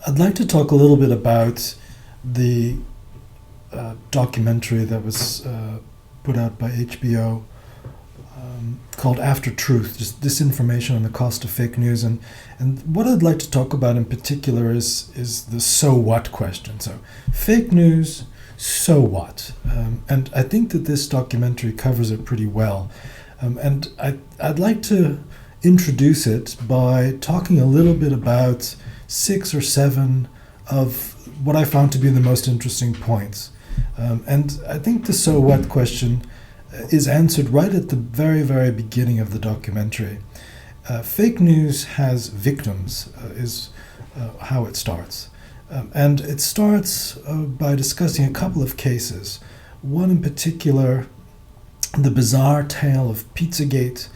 I'd like to talk a little bit about the documentary that was put out by HBO called After Truth, just disinformation and the cost of fake news. And what I'd like to talk about in particular is the so what question. So fake news, so what? And I think that this documentary covers it pretty well. And I'd like to introduce it by talking a little bit about 6 or 7 of what I found to be the most interesting points. And I think the so what question is answered right at the very, very beginning of the documentary. Fake news has victims, is how it starts. And it starts by discussing a couple of cases. One in particular, the bizarre tale of Pizzagate,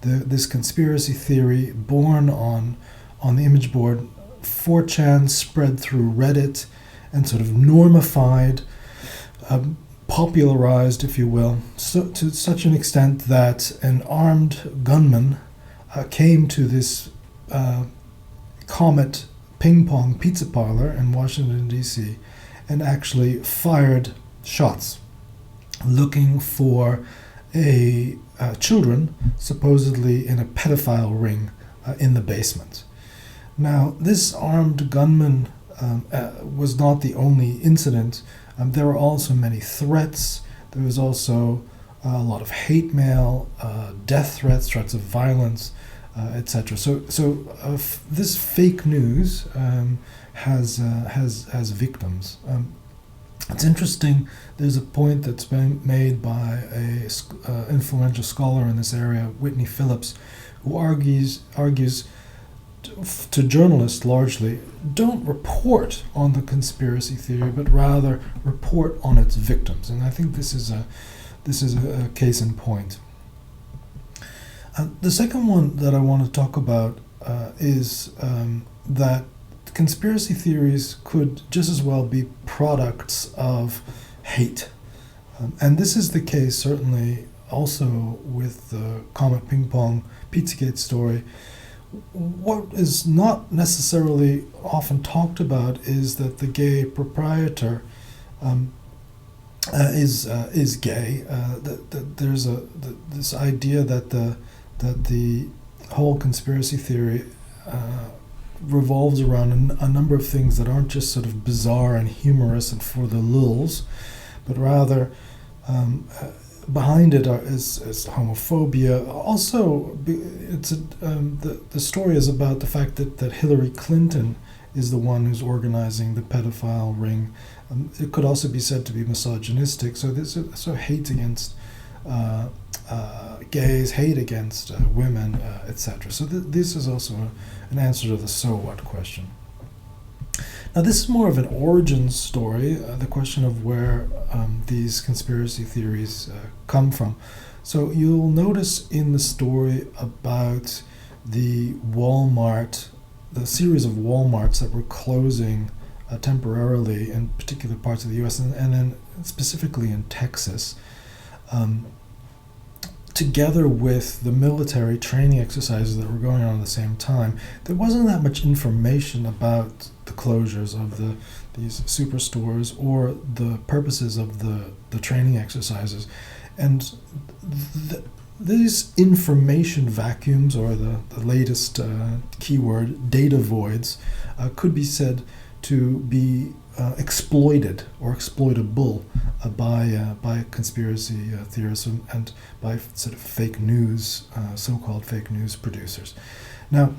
this conspiracy theory born on the image board 4chan, spread through Reddit, and sort of normified, popularized, if you will, so to such an extent that an armed gunman came to this Comet ping pong pizza parlor in Washington, D.C., and actually fired shots looking for children supposedly in a pedophile ring in the basement. Now, this armed gunman was not the only incident. There were also many threats. There was also a lot of hate mail, death threats, threats of violence, etc. So this fake news has victims. It's interesting. There's a point that's been made by a influential scholar in this area, Whitney Phillips, who argues to journalists largely, don't report on the conspiracy theory, but rather report on its victims. And I think this is a case in point. The second one that I want to talk about is that conspiracy theories could just as well be products of hate. And this is the case certainly also with the Comet Ping Pong Pizzagate story. What is not necessarily often talked about is that the gay proprietor is gay. That there's this idea that the whole conspiracy theory revolves around a number of things that aren't just sort of bizarre and humorous and for the lulz, but rather behind it is homophobia. Also, the story is about the fact that Hillary Clinton is the one who's organizing the pedophile ring. It could also be said to be misogynistic. So there's hate against gays, hate against women, etc. So this is also an answer to the so what question. Now, this is more of an origin story, the question of where these conspiracy theories come from. So you'll notice in the story about the series of Walmarts that were closing temporarily in particular parts of the U.S. and then specifically in Texas, together with the military training exercises that were going on at the same time. There wasn't that much information about the closures of these superstores or the purposes of the training exercises. And these information vacuums, or the latest keyword, data voids, could be said to be exploited or exploitable by conspiracy theorists and by sort of fake news, so-called fake news producers. Now,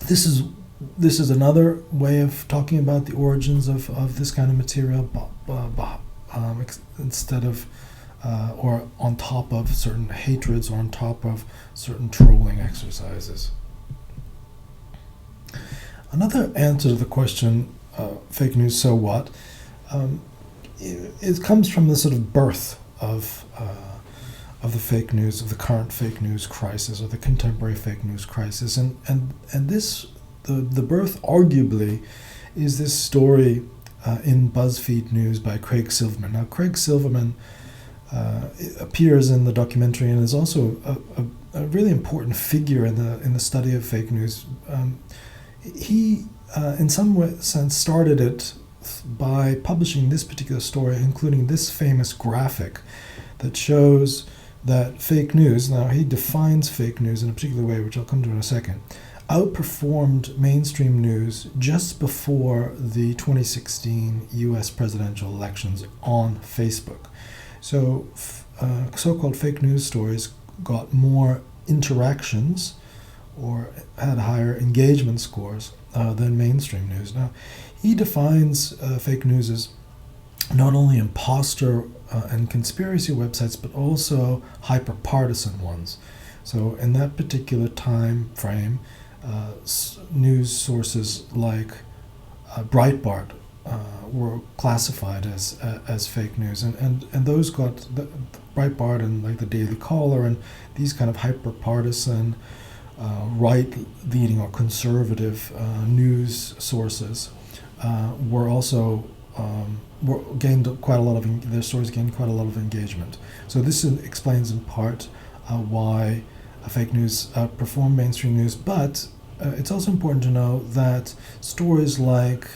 this is another way of talking about the origins of this kind of material, instead of or on top of certain hatreds or on top of certain trolling exercises. Another answer to the question, fake news, so what? It comes from the sort of birth of the fake news, of the current fake news crisis, or the contemporary fake news crisis, and this the birth arguably is this story in BuzzFeed News by Craig Silverman. Now, Craig Silverman appears in the documentary and is also a really important figure in the study of fake news. he, in some sense, started it by publishing this particular story, including this famous graphic that shows that fake news, now he defines fake news in a particular way, which I'll come to in a second, outperformed mainstream news just before the 2016 US presidential elections on Facebook. So so-called fake news stories got more interactions or had higher engagement scores than mainstream news. Now, he defines fake news as not only imposter and conspiracy websites, but also hyper-partisan ones. So in that particular time frame, news sources like Breitbart were classified as fake news, and those got Breitbart and like the Daily Caller and these kind of hyper-partisan right-leaning or conservative news sources were also gained quite a lot of their stories gained quite a lot of engagement. So this explains in part why fake news outperform mainstream news, but it's also important to know that stories like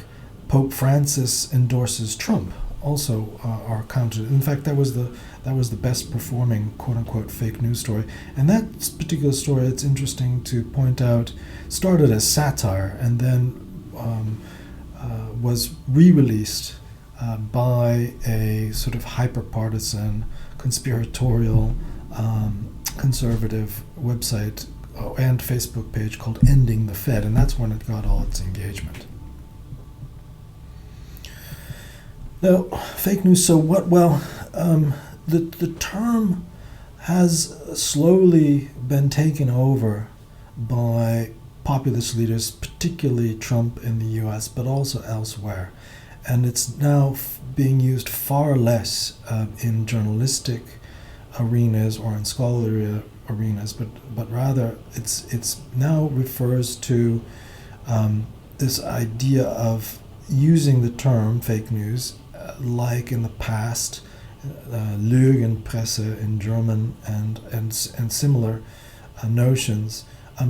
Pope Francis endorses Trump also are counted. In fact, that was the best performing quote unquote fake news story. And that particular story, it's interesting to point out, started as satire and then was re-released by a sort of hyper-partisan, conspiratorial, conservative website and Facebook page called Ending the Fed, and that's when it got all its engagement. Now, fake news, so what? Well, the term has slowly been taken over by populist leaders, particularly Trump in the US, but also elsewhere. And it's now being used far less in journalistic arenas or in scholarly arenas, but rather it's now refers to this idea of using the term fake news like in the past, Lügenpresse in German and similar notions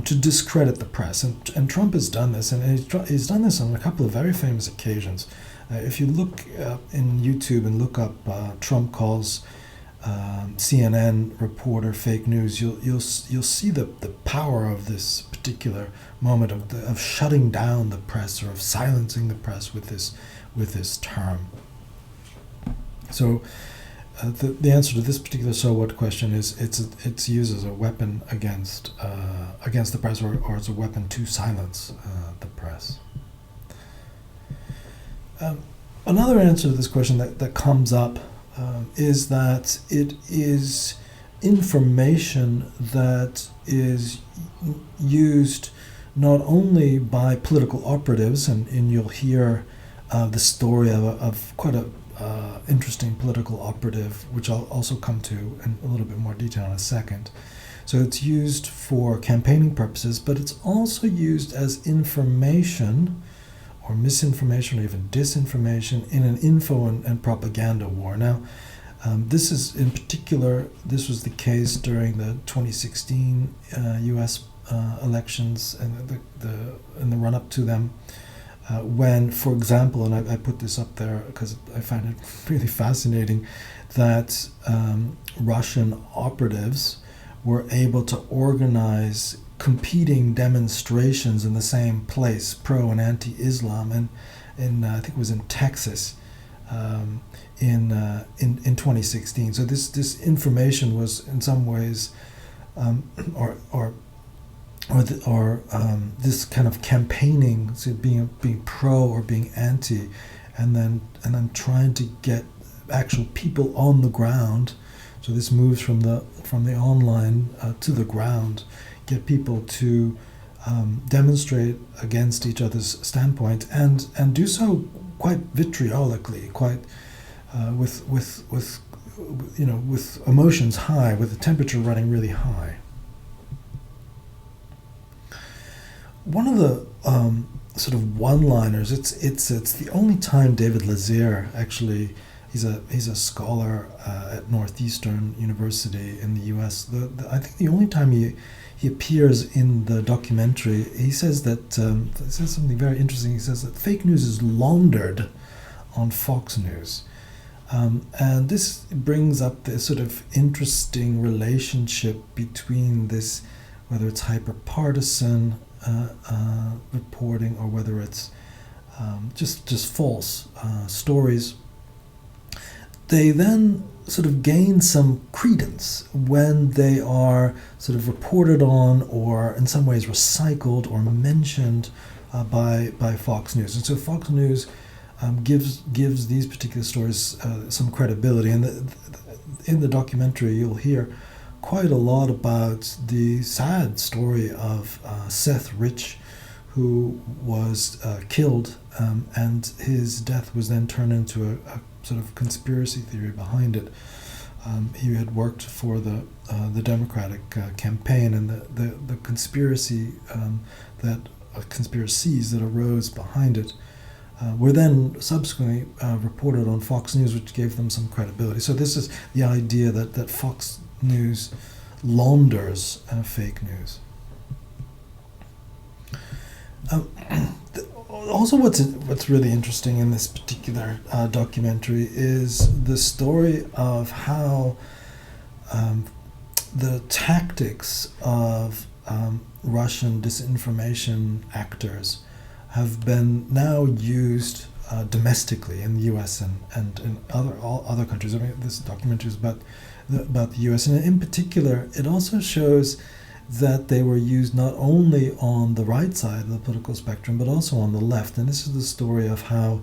to discredit the press. And Trump has done this, and he's done this on a couple of very famous occasions. If you look in YouTube and look up Trump calls CNN reporter fake news, you'll see the power of this particular moment of shutting down the press or of silencing the press with this term. So the answer to this particular so what question is it's used as a weapon against the press or as a weapon to silence the press. Another answer to this question that comes up is that it is information that is used not only by political operatives, and you'll hear the story of quite a interesting political operative, which I'll also come to in a little bit more detail in a second. So it's used for campaigning purposes, but it's also used as information or misinformation or even disinformation in an info and propaganda war. Now, this was the case during the 2016 U.S. Elections and in the run-up to them, when, for example, and I put this up there because I find it really fascinating, that Russian operatives were able to organize competing demonstrations in the same place, pro and anti-Islam, and in I think it was in Texas, in 2016. So this information was in some ways, this kind of campaigning, so being pro or being anti, and then trying to get actual people on the ground. So this moves from the online to the ground, get people to demonstrate against each other's standpoint and do so quite vitriolically, quite with emotions high, with the temperature running really high. One of the sort of one-liners, it's the only time David Lazier actually he's a scholar at Northeastern University in the U.S. I think the only time he appears in the documentary, he says that he says something very interesting. He says that fake news is laundered on Fox News. And this brings up this sort of interesting relationship between this, whether it's hyper-partisan reporting or whether it's just false stories. They then sort of gain some credence when they are sort of reported on or in some ways recycled or mentioned by Fox News. And so Fox News gives these particular stories some credibility. And in the documentary, you'll hear quite a lot about the sad story of Seth Rich, who was killed, and his death was then turned into a sort of conspiracy theory behind it. He had worked for the Democratic campaign, and the conspiracy conspiracies that arose behind it were then subsequently reported on Fox News, which gave them some credibility. So this is the idea that Fox News launders fake news. Also, what's really interesting in this particular documentary is the story of how the tactics of Russian disinformation actors have been now used domestically in the U.S. and in all other countries. I mean, this documentary is about the U.S. and in particular, it also shows that they were used not only on the right side of the political spectrum, but also on the left. And this is the story of how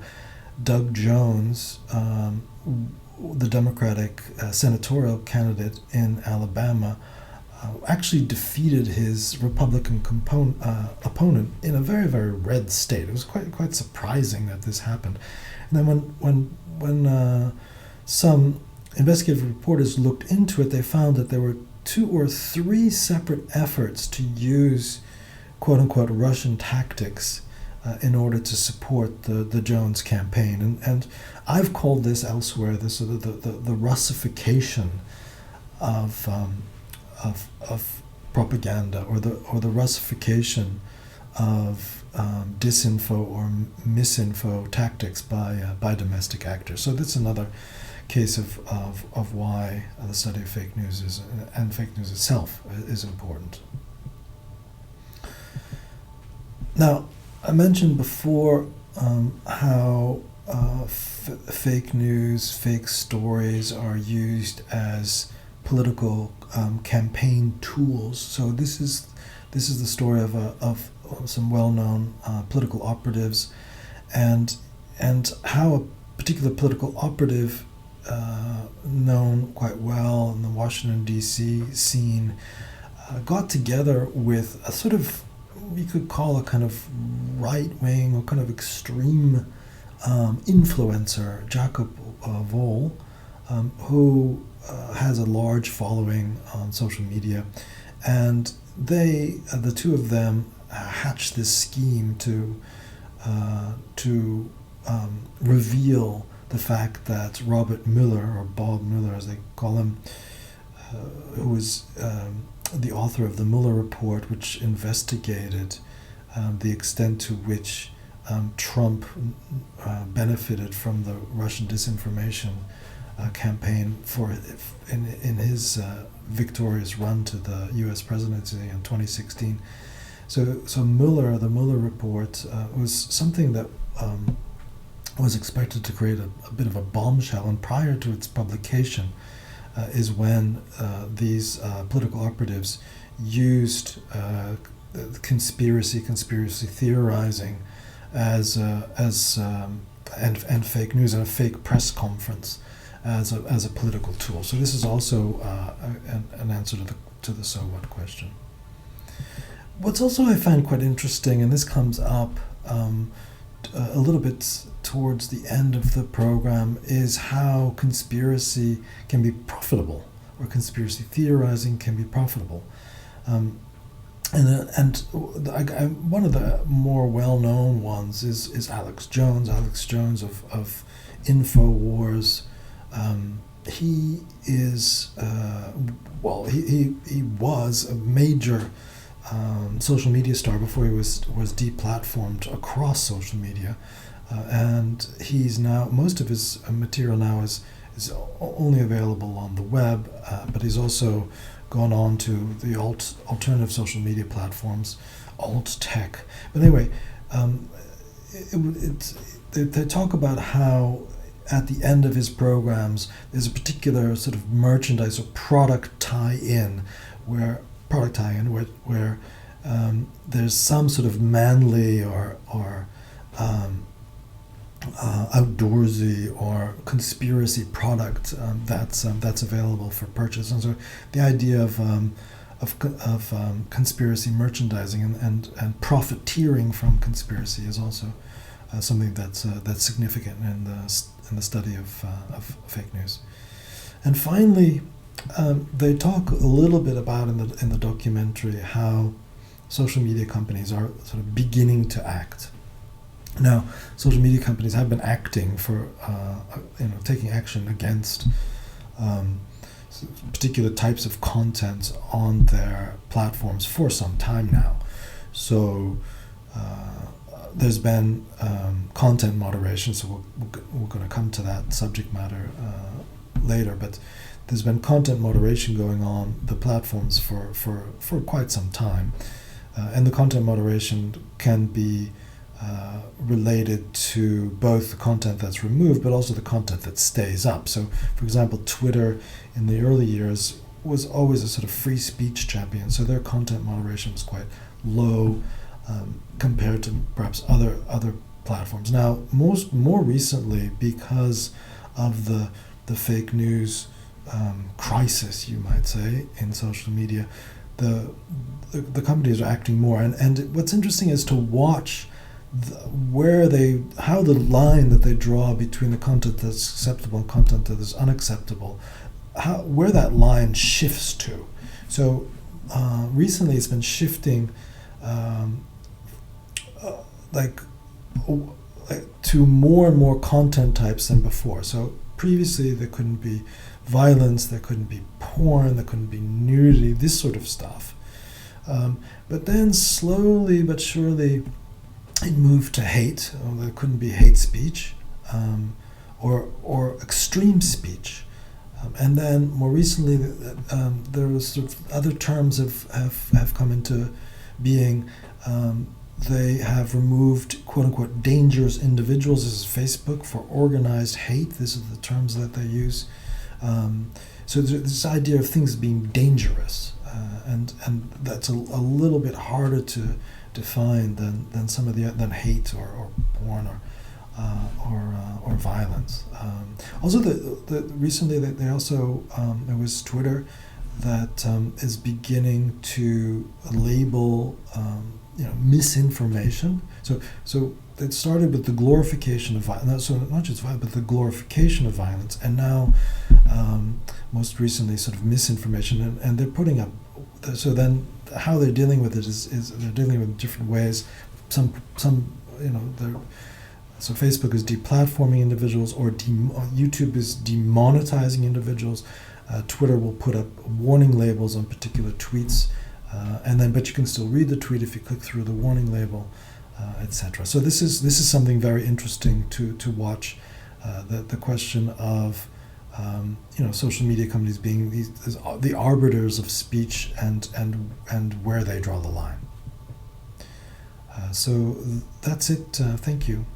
Doug Jones, the Democratic senatorial candidate in Alabama, actually defeated his Republican opponent in a very, very red state. It was quite surprising that this happened. And then when some investigative reporters looked into it, they found that there were 2 or 3 separate efforts to use quote-unquote Russian tactics in order to support the Jones campaign. And I've called this elsewhere the Russification of propaganda, or the Russification of disinfo or misinfo tactics by domestic actors. So that's another case of why the study of fake news and fake news itself is important. Now, I mentioned before how fake news, fake stories are used as political campaign tools. So this is the story of some well-known political operatives, and how a particular political operative known quite well in the Washington D.C. scene got together with a sort of, you could call a kind of right-wing or kind of extreme influencer, Jacob Voll, who has a large following on social media, and the two of them hatched this scheme to reveal the fact that Robert Mueller, or Bob Mueller as they call him, who was the author of the Mueller report, which investigated the extent to which Trump benefited from the Russian disinformation campaign in his victorious run to the U.S. presidency in 2016. So the Mueller report was something that was expected to create a bit of a bombshell, and prior to its publication is when these political operatives used conspiracy theorizing as and fake news and a fake press conference as a political tool. So this is also an answer to the so what question. What's also I find quite interesting, and this comes up a little bit towards the end of the program, is how conspiracy can be profitable, or conspiracy theorizing can be profitable. And one of the more well-known ones is Alex Jones of InfoWars, He is he was a major social media star before he was deplatformed across social media, and he's now, most of his material now is only available on the web, but he's also gone on to the alternative social media platforms, alt tech. But anyway, they talk about how at the end of his programs there's a particular sort of merchandise or product tie-in where there's some sort of manly or outdoorsy or conspiracy product that's available for purchase. And so the idea of conspiracy merchandising and profiteering from conspiracy is also something that's significant in the study of fake news. And finally, they talk a little bit about in the documentary how social media companies are sort of beginning to act. Now, social media companies have been acting for, taking action against particular types of content on their platforms for some time now. So there's been content moderation, so we're going to come to that subject matter later, but there's been content moderation going on the platforms for quite some time. And the content moderation can be related to both the content that's removed, but also the content that stays up. So, for example, Twitter in the early years was always a sort of free speech champion, so their content moderation was quite low compared to perhaps other platforms. Now, more recently, because of the fake news crisis, you might say, in social media, the companies are acting more. And what's interesting is to watch how the line that they draw between the content that's acceptable and content that is unacceptable, where that line shifts to. So recently it's been shifting to more and more content types than before. So previously there couldn't be violence, there couldn't be porn, there couldn't be nudity, this sort of stuff. But then slowly but surely it moved to hate. There couldn't be hate speech or extreme speech. And then more recently there was sort of other terms have come into being. They have removed quote-unquote dangerous individuals. This is Facebook for organized hate. These are the terms that they use. So there's this idea of things being dangerous, and that's a little bit harder to define than some of than hate or porn or violence. Also, recently they also there was Twitter that is beginning to label misinformation. So it started with the glorification of violence, so not just violence, but the glorification of violence, and now most recently sort of misinformation, and they're putting up. So then how they're dealing with it is they're dealing with different ways. So Facebook is deplatforming individuals, or YouTube is demonetizing individuals. Twitter will put up warning labels on particular tweets, but you can still read the tweet if you click through the warning label, etc. So this is something very interesting to watch. The question of social media companies being the arbiters of speech and where they draw the line. So that's it. Thank you.